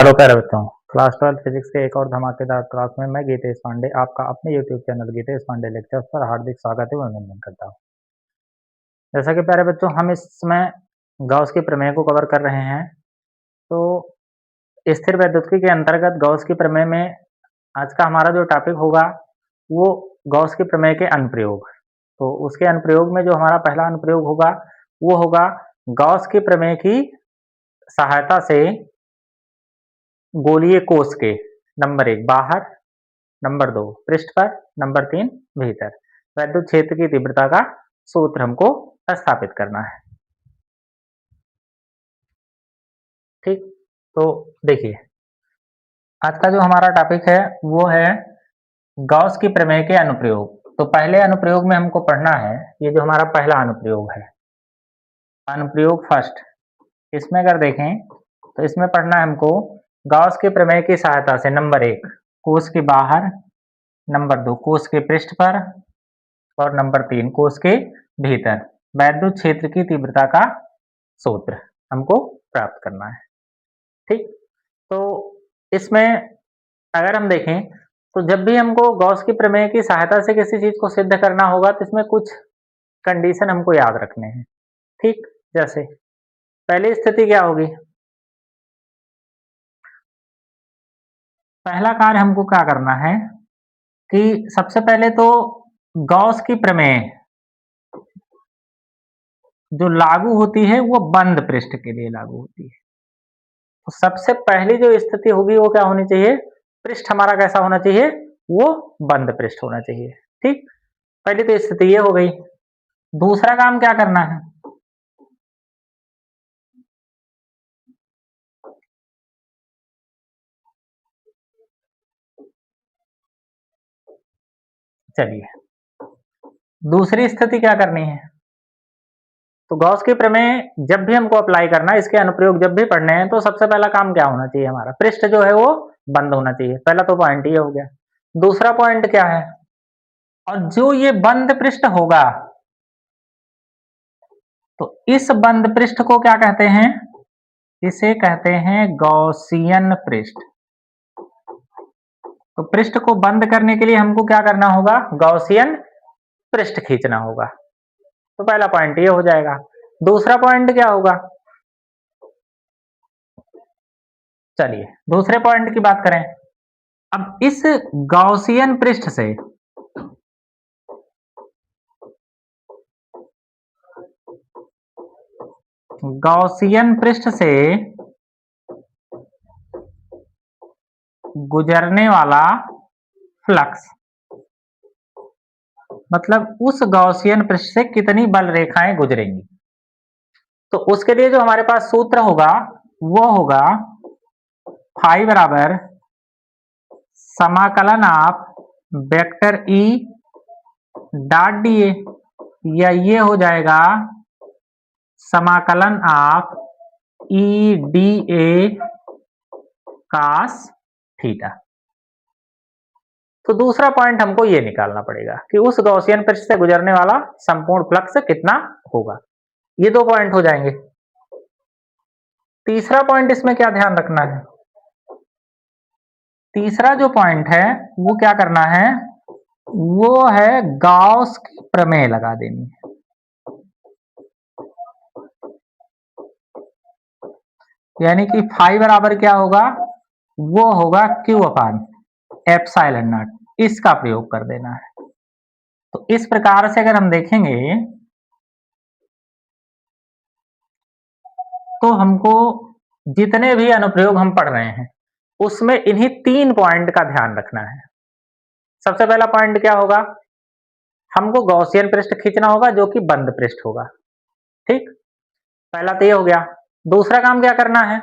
Hello प्यारे बच्चों, class 12 physics के एक और धमाकेदार क्लास में मैं गीतेश पांडे आपका अपने YouTube channel Gitesh Pandey lectures पर हार्दिक स्वागत एवं अभिनंदन करता हूँ। जैसा कि प्यारे बच्चों हम इस समय गॉस की प्रमेय को कवर कर रहे हैं। तो स्थिर वैद्युतिकी के अंतर्गत गॉस की प्रमेय में आज का हमारा जो टॉपिक होगा वो गॉस की प्रमेय के अनुप्रयोग। तो उसके अनुप्रयोग में जो हमारा पहला अनुप्रयोग होगा वो होगा गॉस की प्रमेय की सहायता से गोलीय कोश के नंबर 1 बाहर, नंबर 2 पृष्ठ पर, नंबर 3 भीतर वैद्युत क्षेत्र की तीव्रता का सूत्र हमको स्थापित करना है। ठीक, तो देखिए आज का जो हमारा टॉपिक है वो है गॉस की प्रमेय के अनुप्रयोग। तो पहले अनुप्रयोग में हमको पढ़ना है, ये जो हमारा पहला अनुप्रयोग है, अनुप्रयोग फर्स्ट, इसमें अगर देखें तो इसमें पढ़ना है हमको गॉस के प्रमेय की सहायता से नंबर 1 कोश के बाहर, नंबर 2 कोश के पृष्ठ पर और नंबर 3 कोश के भीतर वैद्युत क्षेत्र की तीव्रता का सूत्र हमको प्राप्त करना है। ठीक, तो इसमें अगर हम देखें तो जब भी हमको गॉस की प्रमेय की सहायता से किसी चीज को सिद्ध करना होगा तो इसमें कुछ कंडीशन हमको याद रखने हैं। ठीक, जैसे पहली स्थिति क्या होगी, पहला कार्य हमको क्या करना है कि सबसे पहले तो गॉस की प्रमेय जो लागू होती है वो बंद पृष्ठ के लिए लागू होती है। तो सबसे पहली जो स्थिति होगी वो क्या होनी चाहिए, पृष्ठ हमारा कैसा होना चाहिए, वो बंद पृष्ठ होना चाहिए। ठीक, पहली तो स्थिति ये हो गई। दूसरा काम क्या करना है, चलिए दूसरी स्थिति क्या करनी है। तो गॉस की प्रमेय जब भी हमको अप्लाई करना है, इसके अनुप्रयोग जब भी पढ़ने हैं तो सबसे पहला काम क्या होना चाहिए, हमारा पृष्ठ जो है वो बंद होना चाहिए। पहला तो पॉइंट ये हो गया। दूसरा पॉइंट क्या है, और जो ये बंद पृष्ठ होगा तो इस बंद पृष्ठ को क्या कहते हैं, इसे कहते हैं गॉसियन पृष्ठ। तो पृष्ठ को बंद करने के लिए हमको क्या करना होगा, गॉसियन पृष्ठ खींचना होगा। तो पहला पॉइंट ये हो जाएगा। दूसरा पॉइंट क्या होगा, चलिए दूसरे पॉइंट की बात करें। अब इस गॉसियन पृष्ठ से गॉसियन पृष्ठ से गुजरने वाला फ्लक्स, मतलब उस गॉसियन पृष्ठ से कितनी बल रेखाएं गुजरेंगी। तो उसके लिए जो हमारे पास सूत्र होगा वो होगा फाई बराबर समाकलन आप vector E dot d A, या ये हो जाएगा समाकलन आप ई डी ए कास थीटा। तो दूसरा पॉइंट हमको ये निकालना पड़ेगा कि उस गॉसियन पृष्ठ से गुजरने वाला संपूर्ण फ्लक्स कितना होगा। ये दो पॉइंट हो जाएंगे। तीसरा पॉइंट इसमें क्या ध्यान रखना है, तीसरा जो पॉइंट है वो क्या करना है, वो है गॉस की प्रमेय लगा देनी है। यानी कि फाई बराबर क्या होगा, वो होगा क्यू अपान एप्सिलॉन नॉट, इसका प्रयोग कर देना है। तो इस प्रकार से अगर हम देखेंगे तो हमको जितने भी अनुप्रयोग हम पढ़ रहे हैं उसमें इन्हीं तीन पॉइंट का ध्यान रखना है। सबसे पहला पॉइंट क्या होगा, हमको गॉसियन पृष्ठ खींचना होगा जो कि बंद पृष्ठ होगा। ठीक, पहला तो ये हो गया। दूसरा काम क्या करना है,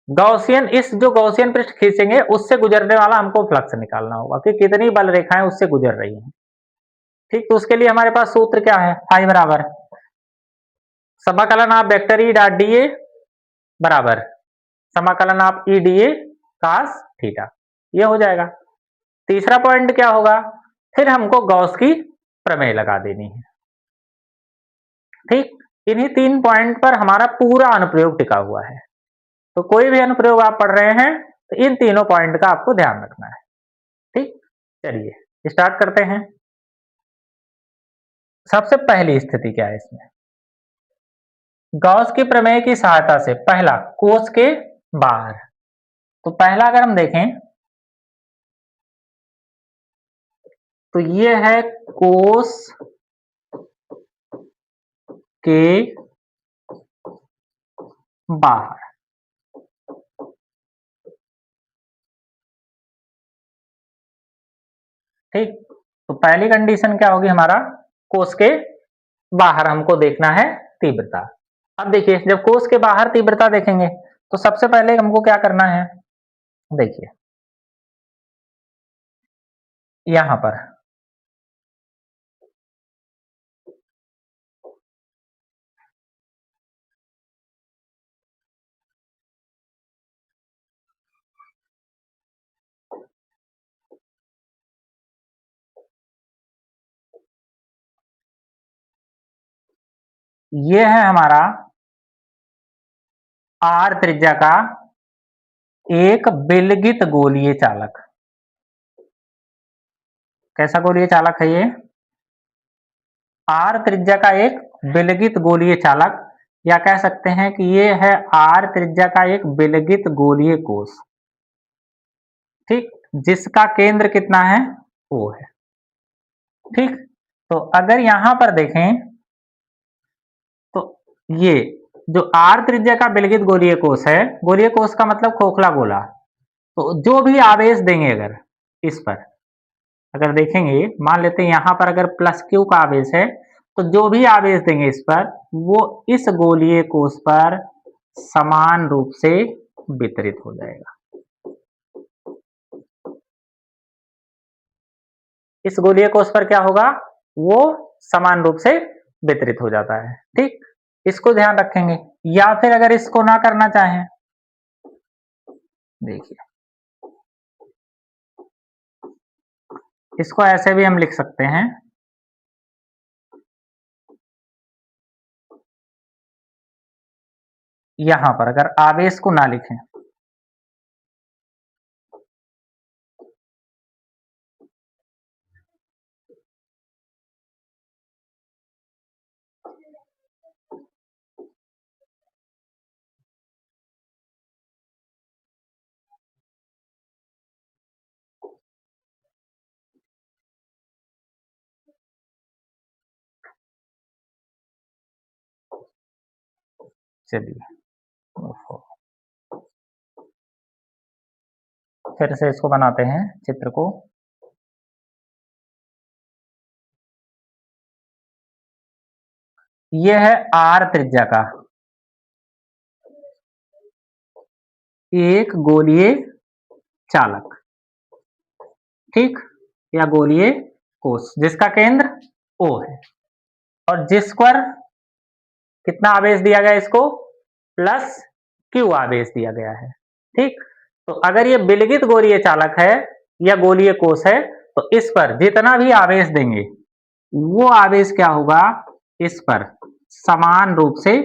गॉसियन, इस जो गॉसियन पृष्ठ खींचेंगे उससे गुजरने वाला हमको फ्लक्स निकालना होगा कि कितनी बल रेखाएं उससे गुजर रही हैं। ठीक, तो उसके लिए हमारे पास सूत्र क्या है, फाई बराबर समाकलन आप वेक्टर ई डॉट डी ए बराबर समाकलन आप ई डी ए कास थीटा, ये हो जाएगा। तीसरा पॉइंट क्या होगा, फिर हमको गॉस की प्रमेय लगा देनी है। ठीक, इन्हीं तीन पॉइंट पर हमारा पूरा अनुप्रयोग टिका हुआ है। तो कोई भी अनुप्रयोग आप पढ़ रहे हैं तो इन तीनों पॉइंट का आपको ध्यान रखना है। ठीक, चलिए स्टार्ट करते हैं। सबसे पहली स्थिति क्या है इसमें, गॉस के प्रमेय की सहायता से पहला कोष के बाहर। तो पहला अगर हम देखें तो ये है कोष के बाहर। ठीक, तो पहली कंडीशन क्या होगी हमारा, कोष के बाहर हमको देखना है तीव्रता। अब देखिए जब कोष के बाहर तीव्रता देखेंगे तो सबसे पहले हमको क्या करना है, देखिए यहां पर ये है हमारा आर त्रिज्या का एक विलगित गोलीय चालक। कैसा गोलीय चालक है ये, आर त्रिज्या का एक विलगित गोलीय चालक, या कह सकते हैं कि ये है आर त्रिज्या का एक विलगित गोलीय कोष। ठीक, जिसका केंद्र कितना है, वो है। ठीक, तो अगर यहां पर देखें तो ये जो आर त्रिज्या का विलगित गोलीय कोष है, गोलीय कोष का मतलब खोखला गोला, तो जो भी आवेश देंगे अगर इस पर, अगर देखेंगे मान लेते हैं यहां पर अगर प्लस क्यू का आवेश है, तो जो भी आवेश देंगे इस पर वो इस गोलीय कोष पर समान रूप से वितरित हो जाएगा। इस गोलीय कोष पर क्या होगा, वो समान रूप से वितरित हो जाता है। ठीक, इसको ध्यान रखेंगे। या फिर अगर इसको ना करना चाहें, देखिए इसको ऐसे भी हम लिख सकते हैं, यहां पर अगर आवेश को ना लिखें, चलिए फिर से इसको बनाते हैं चित्र को। यह है आर त्रिज्या का एक गोलीय चालक, ठीक, या गोलीय कोष जिसका केंद्र O है, और जिस पर कितना आवेश दिया गया, इसको प्लस क्यू आवेश दिया गया है। ठीक, तो अगर ये विलगित गोलीय चालक है या गोलीय कोष है तो इस पर जितना भी आवेश देंगे वो आवेश क्या होगा, इस पर समान रूप से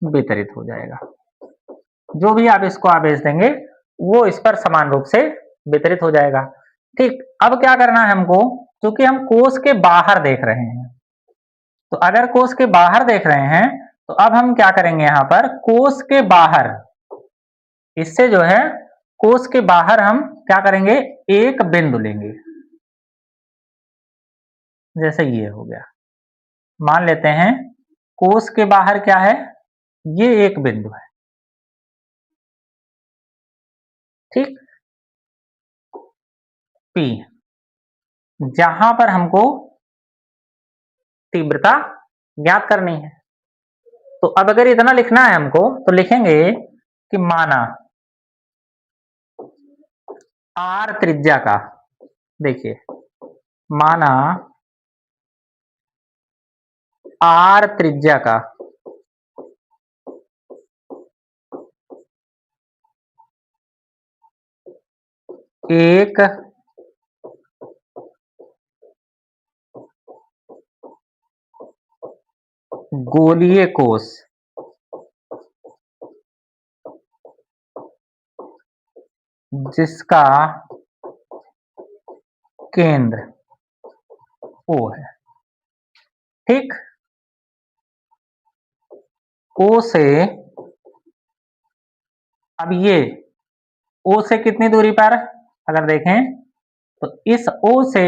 वितरित हो जाएगा। जो भी आप इसको आवेश देंगे वो इस पर समान रूप से वितरित हो जाएगा। ठीक, अब क्या करना है हमको, क्योंकि हम कोष के बाहर देख रहे हैं, तो अगर कोष के बाहर देख रहे हैं तो अब हम क्या करेंगे, यहां पर कोष के बाहर, इससे जो है कोष के बाहर हम क्या करेंगे, एक बिंदु लेंगे। जैसे ये हो गया, मान लेते हैं कोष के बाहर क्या है, ये एक बिंदु है। ठीक, P, जहां पर हमको तीव्रता ज्ञात करनी है। तो अब अगर इतना लिखना है हमको तो लिखेंगे कि माना आर त्रिज्या का, देखिए माना आर त्रिज्या का एक गोलीय कोष जिसका केंद्र O है। ठीक, O से अब ये O से कितनी दूरी पर अगर देखें तो इस O से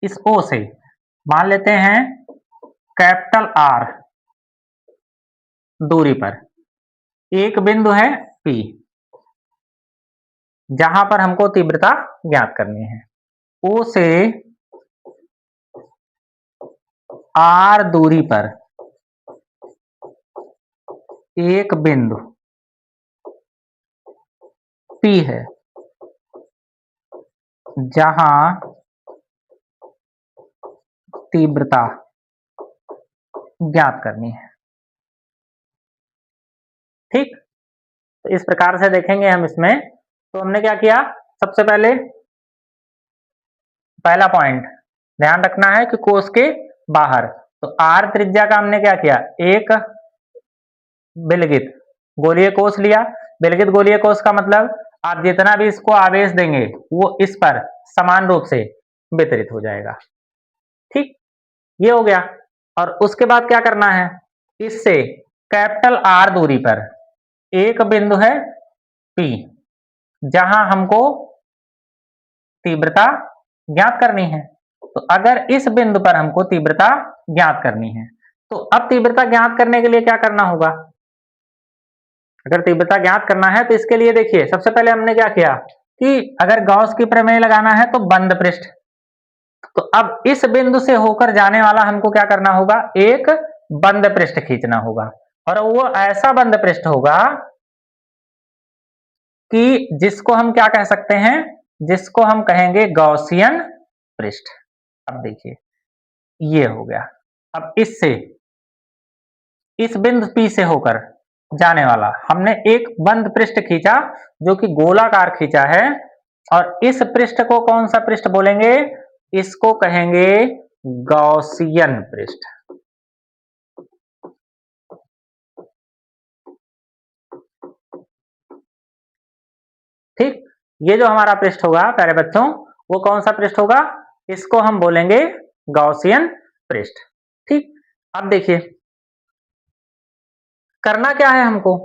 इस O से मान लेते हैं कैपिटल R दूरी पर एक बिंदु है P, जहां पर हमको तीव्रता ज्ञात करनी है। O से R दूरी पर एक बिंदु P है, जहां तीव्रता ज्ञात करनी है। ठीक, तो इस प्रकार से देखेंगे हम इसमें। तो हमने क्या किया, सबसे पहले पहला पॉइंट ध्यान रखना है कि कोष के बाहर, तो R त्रिज्या का हमने क्या किया, एक विलगित गोलीय कोष लिया। विलगित गोलीय कोष का मतलब आप जितना भी इसको आवेश देंगे वो इस पर समान रूप से वितरित हो जाएगा। ठीक, ये हो गया। और उसके बाद क्या करना है, इससे कैपिटल R दूरी पर एक बिंदु है P, जहां हमको तीव्रता ज्ञात करनी है। तो अगर इस बिंदु पर हमको तीव्रता ज्ञात करनी है, तो अब तीव्रता ज्ञात करने के लिए क्या करना होगा, अगर तीव्रता ज्ञात करना है तो इसके लिए देखिए सबसे पहले हमने क्या किया कि अगर गॉस की प्रमेय लगाना है तो बंद पृष्ठ, तो अब इस बिंदु से होकर जाने वाला हमको क्या करना होगा, एक बंद पृष्ठ खींचना होगा। और वो ऐसा बंद पृष्ठ होगा कि जिसको हम क्या कह सकते हैं, जिसको हम कहेंगे गॉसियन पृष्ठ। अब देखिए ये हो गया। अब इससे इस बिंदु P से होकर जाने वाला हमने एक बंद पृष्ठ खींचा जो कि गोलाकार खींचा है, और इस पृष्ठ को कौन सा पृष्ठ बोलेंगे, इसको कहेंगे गॉसियन पृष्ठ। ठीक, ये जो हमारा पृष्ठ होगा प्यारे बच्चों, वो कौन सा पृष्ठ होगा, इसको हम बोलेंगे गॉसियन पृष्ठ। ठीक, अब देखिए करना क्या है हमको,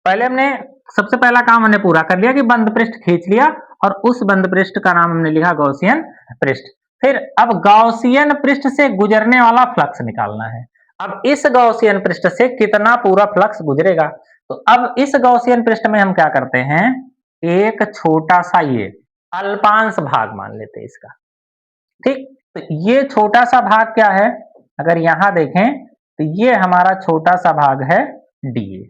पहले हमने सबसे पहला काम हमने पूरा कर लिया कि बंद पृष्ठ खींच लिया, और उस बंद पृष्ठ का नाम हमने लिखा गॉसियन पृष्ठ। फिर अब गॉसियन पृष्ठ से गुजरने वाला फ्लक्स निकालना है। अब इस गॉसियन पृष्ठ से कितना पूरा फ्लक्स गुजरेगा, तो अब इस गॉसियन पृष्ठ में हम क्या करते हैं, एक छोटा सा ये अल्पांश भाग मान लेते हैं इसका। ठीक, तो ये छोटा सा भाग क्या है, अगर यहां देखें तो ये हमारा छोटा सा भाग है डीए।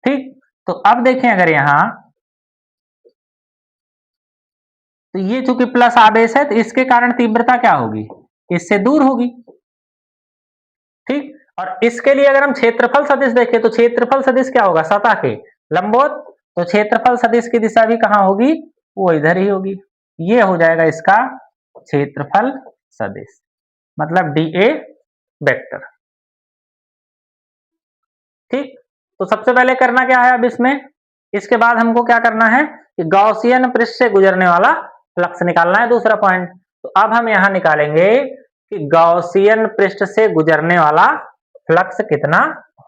ठीक, तो अब देखें अगर यहां, तो ये चूंकि प्लस आवेश है तो इसके कारण तीव्रता क्या होगी, इससे दूर होगी। ठीक, और इसके लिए अगर हम क्षेत्रफल सदिश देखें तो क्षेत्रफल सदिश क्या होगा, सतह के लंबवत, तो क्षेत्रफल सदिश की दिशा भी कहां होगी, वो इधर ही होगी। ये हो जाएगा इसका क्षेत्रफल सदिश, मतलब डीए वेक्टर। ठीक, तो सबसे पहले करना क्या है अब इसमें, इसके बाद हमको क्या करना है कि गॉसियन पृष्ठ से गुजरने वाला फ्लक्स निकालना है, दूसरा पॉइंट। तो अब हम यहां निकालेंगे कि गॉसियन पृष्ठ से गुजरने वाला फ्लक्स कितना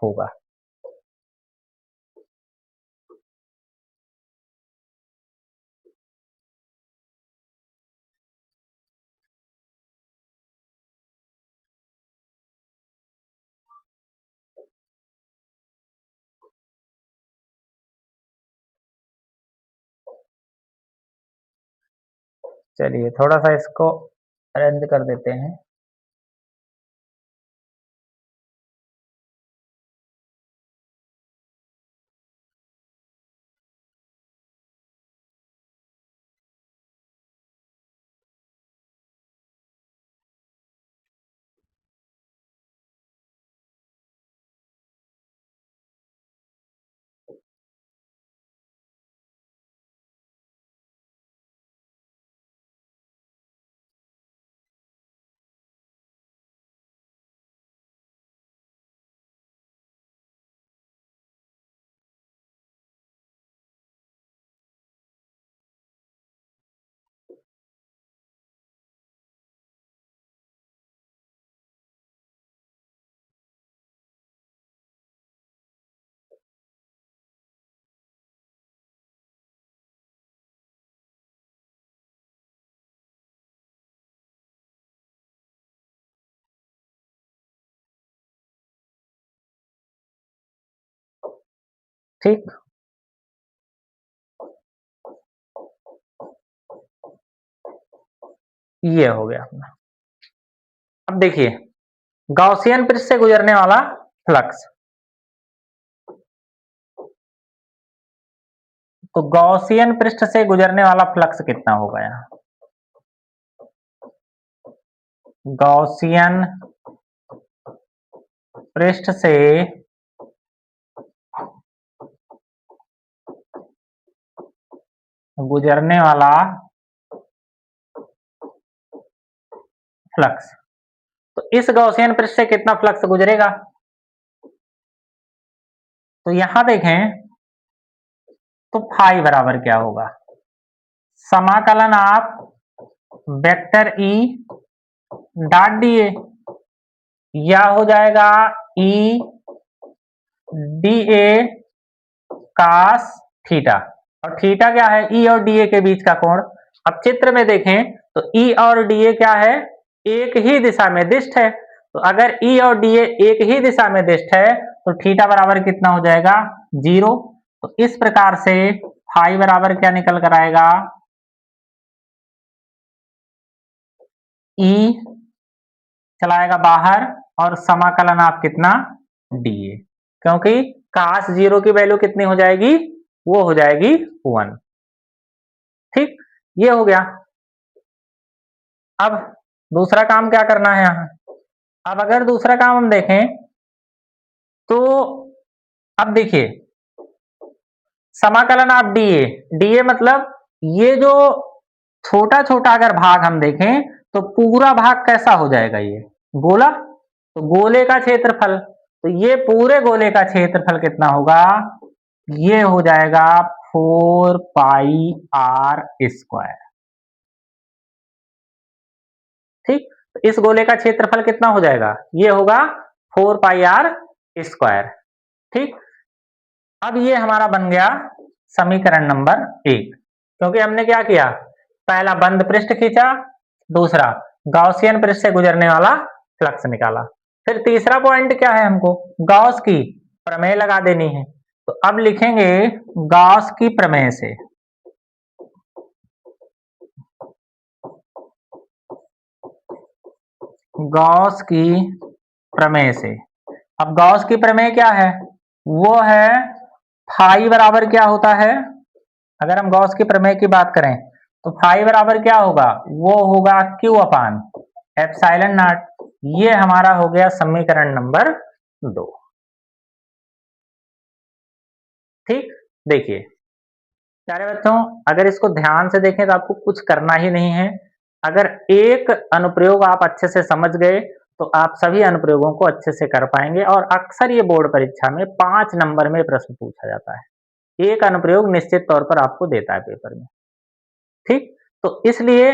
होगा। चलिए थोड़ा सा इसको अरेंज कर देते हैं। ठीक, ये हो गया अपना। अब देखिए गॉसियन पृष्ठ से गुजरने वाला फ्लक्स, तो गॉसियन पृष्ठ से गुजरने वाला फ्लक्स कितना होगा यहाँ? गॉसियन पृष्ठ से गुजरने वाला फ्लक्स, तो इस गॉसियन पृष्ठ से कितना फ्लक्स गुजरेगा? तो यहां देखें तो फाई बराबर क्या होगा? समाकलन आप vector E dot d A, या हो जाएगा E d A cos theta, और थीटा क्या है? ई और डी ए के बीच का कोण। अब चित्र में देखें तो ई और डी ए क्या है? एक ही दिशा में दिष्ट है। तो अगर ई और डी ए एक ही दिशा में दिष्ट है तो थीटा बराबर कितना हो जाएगा? 0। तो इस प्रकार से फाई बराबर क्या निकल कर आएगा? ई चलाएगा बाहर और समाकलन आप कितना? डी ए, क्योंकि काश 0 की वैल्यू कितनी हो जाएगी? वो हो जाएगी 1। ठीक, ये हो गया। अब दूसरा काम क्या करना है यहाँ? अब अगर दूसरा काम हम देखें तो अब देखिए समाकलन आप डीए, डीए मतलब ये जो छोटा छोटा अगर भाग हम देखें तो पूरा भाग कैसा हो जाएगा? ये गोला, तो गोले का क्षेत्रफल, तो ये पूरे गोले का क्षेत्रफल कितना होगा? ये हो जाएगा 4 पाई आर स्क्वायर। ठीक, तो इस गोले का क्षेत्रफल कितना हो जाएगा? ये होगा 4 पाई आर स्क्वायर। ठीक, अब ये हमारा बन गया समीकरण नंबर 1, क्योंकि हमने क्या किया? पहला बंद पृष्ठ खींचा, दूसरा गॉसियन पृष्ठ से गुजरने वाला फ्लक्स निकाला, फिर तीसरा पॉइंट क्या है? हमको गॉस की प्रमेय लगा देनी है। तो अब लिखेंगे गॉस की प्रमेय से, गॉस की प्रमेय से। अब गॉस की प्रमेय क्या है? वो है फाई बराबर क्या होता है? अगर हम गॉस की प्रमेय की बात करें तो फाई बराबर क्या होगा? वो होगा क्यू अपान एप्सिलॉन नॉट। ये हमारा हो गया समीकरण नंबर 2। ठीक, देखिए प्यारे बच्चों, अगर इसको ध्यान से देखें तो आपको कुछ करना ही नहीं है। अगर एक अनुप्रयोग आप अच्छे से समझ गए तो आप सभी अनुप्रयोगों को अच्छे से कर पाएंगे, और अक्सर ये बोर्ड परीक्षा में 5 नंबर में प्रश्न पूछा जाता है। एक अनुप्रयोग निश्चित तौर पर आपको देता है पेपर में। ठीक, तो इसलिए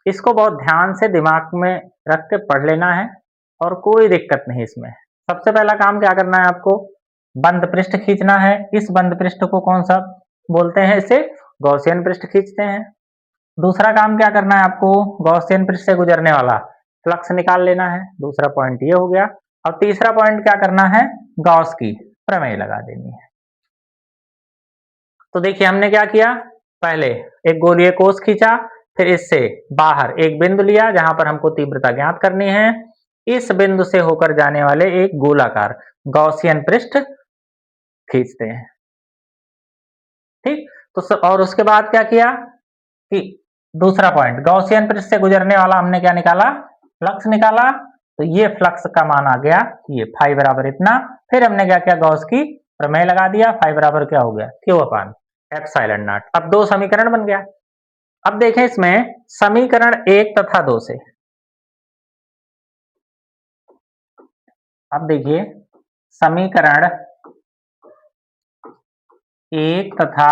इसको बहुत ध्यान से दिमाग में रख के पढ़ लेना है, और कोई दिक्कत नहीं इसमें। सबसे पहला काम क्या करना है आपको? बंद पृष्ठ खींचना है। इस बंद पृष्ठ को कौन सा बोलते हैं? इसे गॉसियन पृष्ठ खींचते हैं। दूसरा काम क्या करना है आपको? गॉसियन पृष्ठ से गुजरने वाला फ्लक्स निकाल लेना है। दूसरा पॉइंट ये हो गया। और तीसरा पॉइंट क्या करना है? गॉस की प्रमेय लगा देनी है। तो देखिए हमने क्या किया? पहले एक गोलीय कोष खींचा, फिर इससे बाहर एक बिंदु लिया जहां पर हमको तीव्रता ज्ञात करनी है। इस बिंदु से होकर जाने वाले एक गोलाकार गॉसियन पृष्ठ खींचते हैं। ठीक, तो और उसके बाद क्या किया कि दूसरा पॉइंट गॉसियन पृष्ठ से गुजरने वाला हमने क्या निकाला? फ्लक्स निकाला। तो ये फ्लक्स का मान आ गया, ये फाई बराबर इतना। फिर हमने क्या किया? गॉस की प्रमेय लगा दिया। फाई बराबर क्या हो गया? Q upon epsilon not. अब 2 समीकरण बन गया। अब देखें इसमें समीकरण 1 तथा 2 से, अब देखिए समीकरण 1 तथा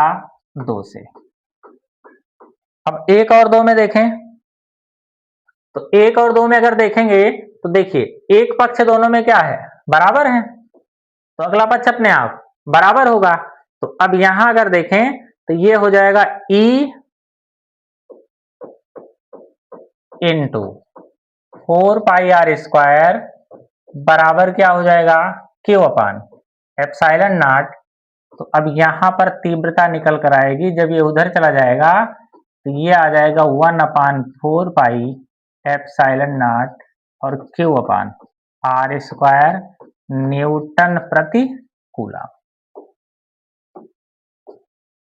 2 से, अब 1 और 2 में देखें तो 1 और 2 में अगर देखेंगे तो देखिए एक पक्ष दोनों में क्या है? बराबर है, तो अगला पक्ष अपने आप बराबर होगा। तो अब यहां अगर देखें तो ये हो जाएगा E into 4 pi R square बराबर क्या हो जाएगा? Q upon epsilon naught. तो अब यहाँ पर तीव्रता निकल कर आएगी, जब ये उधर चला जाएगा तो ये आ जाएगा 1/4 पाई एप्सिलॉन नॉट और Q अपान R स्क्वायर न्यूटन प्रति कूलम।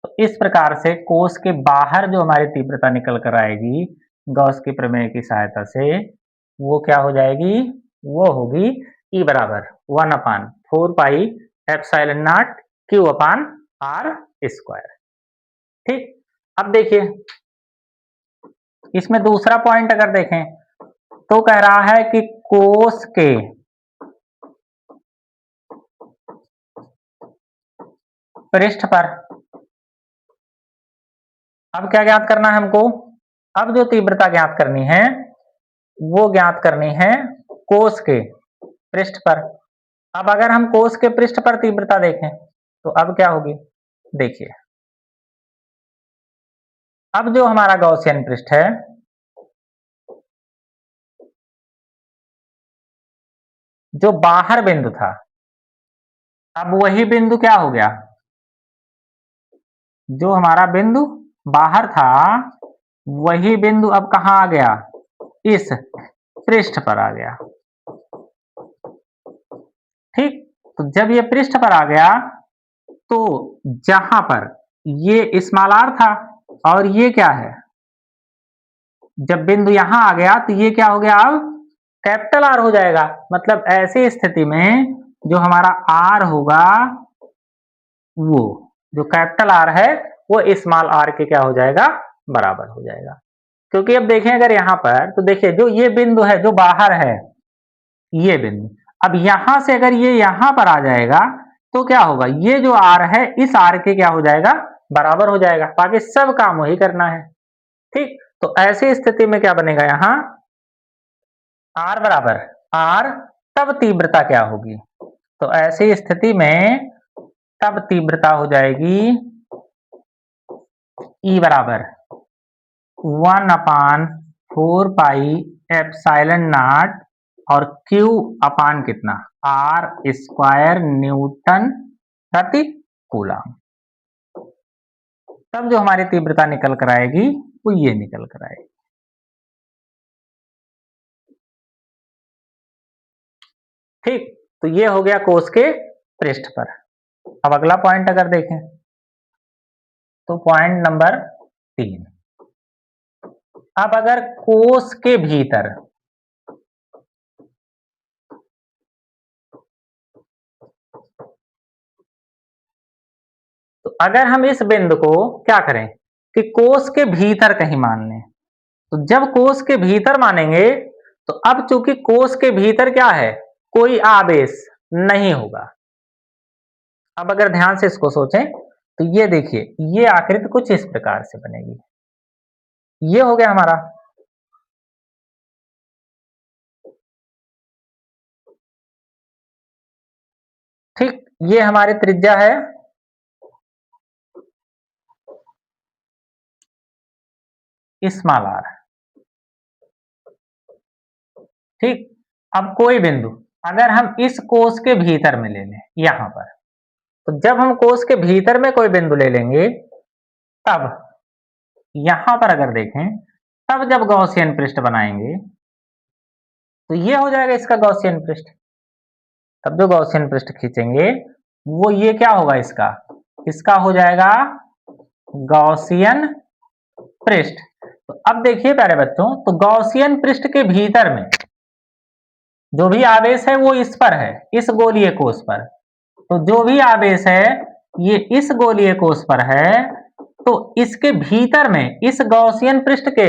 तो इस प्रकार से कोश के बाहर जो हमारी तीव्रता निकल कर आएगी गॉस के प्रमेय की सहायता से, वो क्या हो जाएगी, वो होगी E बराबर 1/4 pi epsilon not Q upon R square. ठीक, अब देखिए इसमें दूसरा पॉइंट अगर देखें तो कह रहा है कि कोश के पृष्ठ पर, अब क्या ज्ञात करना है हमको, अब जो तीव्रता ज्ञात करनी है वो ज्ञात करनी है कोश के पृष्ठ पर। अब अगर हम कोश के पृष्ठ पर तीव्रता देखें तो अब क्या होगी, देखिए अब जो हमारा गॉसियन पृष्ठ है, जो बाहर बिंदु था, अब वही बिंदु क्या हो गया, जो हमारा बिंदु बाहर था वही बिंदु अब कहां आ गया, इस पृष्ठ पर आ गया। ठीक, तो जब ये पृष्ठ पर आ गया तो जहां पर ये स्मॉल r था और ये क्या है, जब बिंदु यहां आ गया तो ये क्या हो गया, अब कैपिटल R हो जाएगा। मतलब ऐसी स्थिति में जो हमारा R होगा वो जो कैपिटल R है वो स्मॉल r के क्या हो जाएगा, बराबर हो जाएगा। क्योंकि अब देखें अगर यहां पर तो देखिए जो ये बिंदु है जो बाहर है, ये बिंदु अब यहां से अगर ये यहां पर आ जाएगा तो क्या होगा, ये जो R है इस R के क्या हो जाएगा, बराबर हो जाएगा। बाकी सब काम वही करना है। ठीक, तो ऐसी स्थिति में क्या बनेगा, यहां R बराबर R, तब तीव्रता क्या होगी, तो ऐसी स्थिति में तब तीव्रता हो जाएगी E बराबर 1/4 पाई एप्सिलॉन नॉट और Q अपान कितना, R स्क्वायर न्यूटन प्रति कूलम। तब जो हमारी तीव्रता निकल कर आएगी वो ये निकल कर आएगी। ठीक, तो ये हो गया कोश के पृष्ठ पर। अब अगला पॉइंट अगर देखें तो पॉइंट नंबर 3, अब अगर कोश के भीतर तो अगर हम इस बिंदु को क्या करें कि कोश के भीतर कहीं मान लें, तो जब कोश के भीतर मानेंगे तो अब चूंकि कोश के भीतर क्या है, कोई आवेश नहीं होगा। अब अगर ध्यान से इसको सोचें तो ये देखिए ये आकृति कुछ इस प्रकार से बनेगी। ये हो गया हमारा, ठीक, ये हमारी त्रिज्या है स्मॉल r। ठीक, अब कोई बिंदु अगर हम इस कोश के भीतर में ले लें यहां पर, तो जब हम कोश के भीतर में कोई बिंदु ले लेंगे तब यहां पर अगर देखें तब जब गॉसियन पृष्ठ बनाएंगे तो ये हो जाएगा इसका गॉसियन पृष्ठ। तब जो गॉसियन पृष्ठ खींचेंगे वो ये क्या होगा, इसका इसका हो जाएगा गॉसियन पृष्ठ। तो अब देखिए प्यारे बच्चों, तो गॉसियन पृष्ठ के भीतर में जो भी आवेश है वो इस पर है, इस गोलीय कोश पर। तो जो भी आवेश है ये इस गोलीय कोश पर है, तो इसके भीतर में इस गॉसियन पृष्ठ के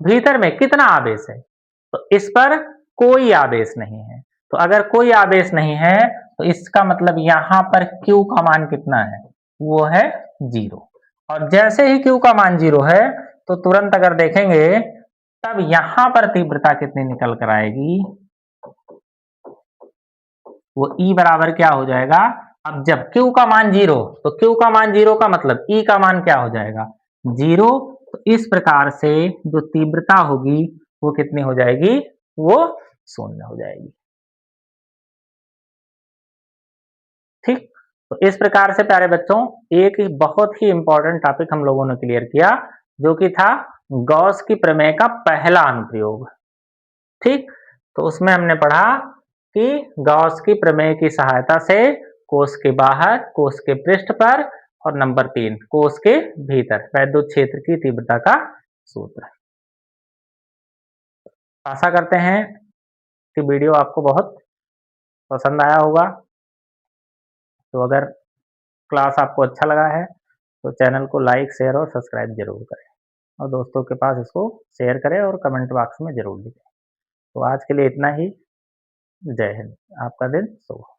भीतर में कितना आवेश है, तो इस पर कोई आवेश नहीं है। तो अगर कोई आवेश नहीं है तो इसका मतलब यहां पर Q का मान कितना है, वो है 0। और जैसे ही Q का मान 0 है तो तुरंत अगर देखेंगे तब यहां पर तीव्रता कितनी निकल कर आएगी, वो E बराबर क्या हो जाएगा, अब जब Q का मान 0 तो Q का मान 0 का मतलब E का मान क्या हो जाएगा, 0। तो इस प्रकार से जो तीव्रता होगी वो कितनी हो जाएगी, वो 0 हो जाएगी। ठीक, तो इस प्रकार से प्यारे बच्चों एक बहुत ही इम्पोर्टेंट टॉपिक हम लोगों ने क्लियर किया, जो कि था गॉस की प्रमेय का पहला अनुप्रयोग। ठीक? तो उसमें हमने पढ़ा कि गॉस की प्रमेय की सहायता से कोश के बाहर, कोश के पृष्ठ पर और नंबर 3 कोश के भीतर वैद्युत क्षेत्र की तीव्रता का सूत्र। आशा करते हैं कि वीडियो आपको बहुत पसंद आया होगा। तो अगर क्लास आपको अच्छा लगा है तो चैनल को लाइक, शेयर और सब्सक्राइब ज़रूर करें और दोस्तों के पास इसको शेयर करें और कमेंट बॉक्स में ज़रूर लिखें। तो आज के लिए इतना ही। जय हिंद। आपका दिन शुभ हो।